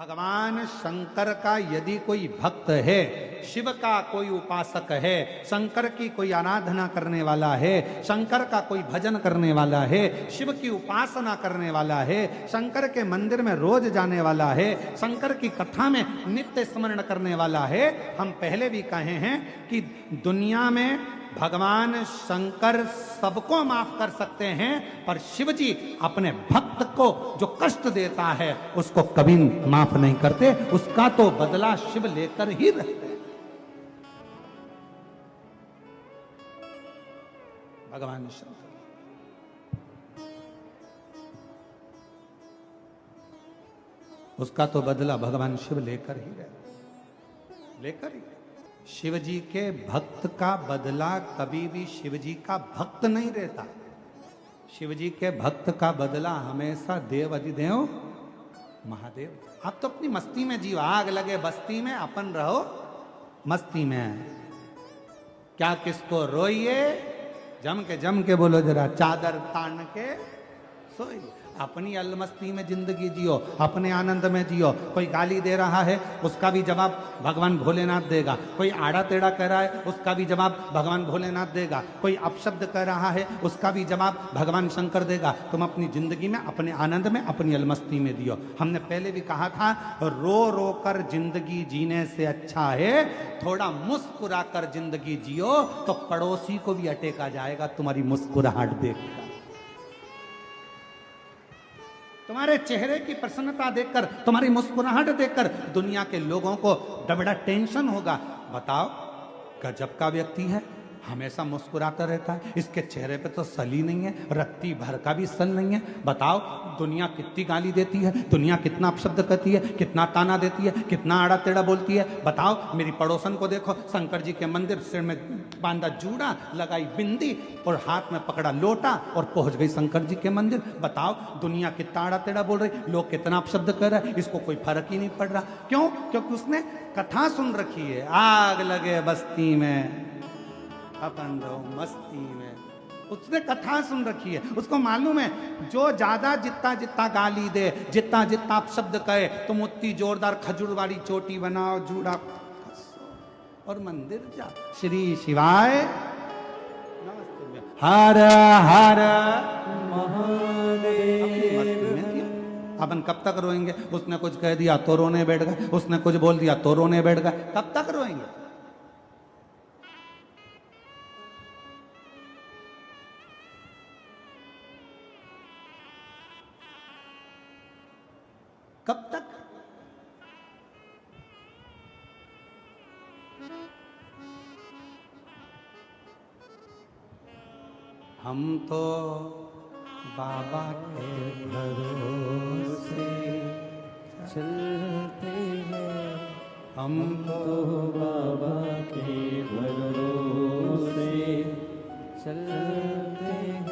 भगवान शंकर का यदि कोई भक्त है, शिव का कोई उपासक है, शंकर की कोई आराधना करने वाला है, शंकर का कोई भजन करने वाला है, शिव की उपासना करने वाला है, शंकर के मंदिर में रोज जाने वाला है, शंकर की कथा में नित्य स्मरण करने वाला है, हम पहले भी कहे हैं कि दुनिया में भगवान शंकर सबको माफ कर सकते हैं, पर शिव जी अपने भक्त को जो कष्ट देता है उसको कभी माफ नहीं करते, उसका तो बदला शिव लेकर ही रहते हैं। भगवान शंकर उसका तो बदला भगवान शिव लेकर ही रहते, लेकर ही। शिव जी के भक्त का बदला कभी भी शिव जी का भक्त नहीं रहता। शिव जी के भक्त का बदला हमेशा देव अधिदेव महादेव। आप तो अपनी मस्ती में जीव, आग लगे बस्ती में अपन रहो मस्ती में, क्या किसको रोइए, जम के बोलो जरा, चादर तान के सोइए। अपनी अलमस्ती में जिंदगी जियो, अपने आनंद में जियो। कोई गाली दे रहा है उसका भी जवाब भगवान भोलेनाथ देगा, कोई आड़ा टेढ़ा कह रहा है उसका भी जवाब भगवान भोलेनाथ देगा, कोई अपशब्द कह रहा है उसका भी जवाब भगवान शंकर देगा। तुम अपनी जिंदगी में अपने आनंद में अपनी अलमस्ती में दियो। हमने पहले भी कहा था, रो रो कर जिंदगी जीने से अच्छा है थोड़ा मुस्कुरा कर जिंदगी जियो, तो पड़ोसी को भी अटेका जाएगा तुम्हारी मुस्कुराहट देखकर। तुम्हारे चेहरे की प्रसन्नता देखकर, तुम्हारी मुस्कुराहट देखकर दुनिया के लोगों को बड़ा टेंशन होगा। बताओ, गजब का व्यक्ति है, हमेशा मुस्कुराता रहता है, इसके चेहरे पे तो सल ही नहीं है, रत्ती भर का भी सल नहीं है। बताओ, दुनिया कितनी गाली देती है, दुनिया कितना अपशब्द करती है, कितना ताना देती है, कितना आड़ा टेढ़ा बोलती है। बताओ, मेरी पड़ोसन को देखो, शंकर जी के मंदिर, सिर में बांधा जूड़ा, लगाई बिंदी और हाथ में पकड़ा लोटा और पहुंच गई शंकर जी के मंदिर। बताओ, दुनिया कितना आड़ा टेढ़ा बोल रही, लोग कितना अपशब्द कर रहे हैं, इसको कोई फर्क ही नहीं पड़ रहा। क्यों? क्योंकि उसने कथा सुन रखी है, आग लगे बस्ती में अपन रहो मस्ती में। उसने कथा सुन रखी है, उसको मालूम है जो ज्यादा जितना जितना गाली दे, जितना जितना अपशब्द कहे, तुम उतनी जोरदार खजूर वाली चोटी बनाओ, जूड़ा और मंदिर जा। श्री शिवाय हर हर महादेव। अपन कब तक रोएंगे? उसने कुछ कह दिया तो रोने बैठ गए, उसने कुछ बोल दिया तो रोने बैठ गए, कब तक रोएंगे? कब तक? हम तो बाबा के भरोसे चलते हैं, हम तो बाबा के भरोसे चलते हैं।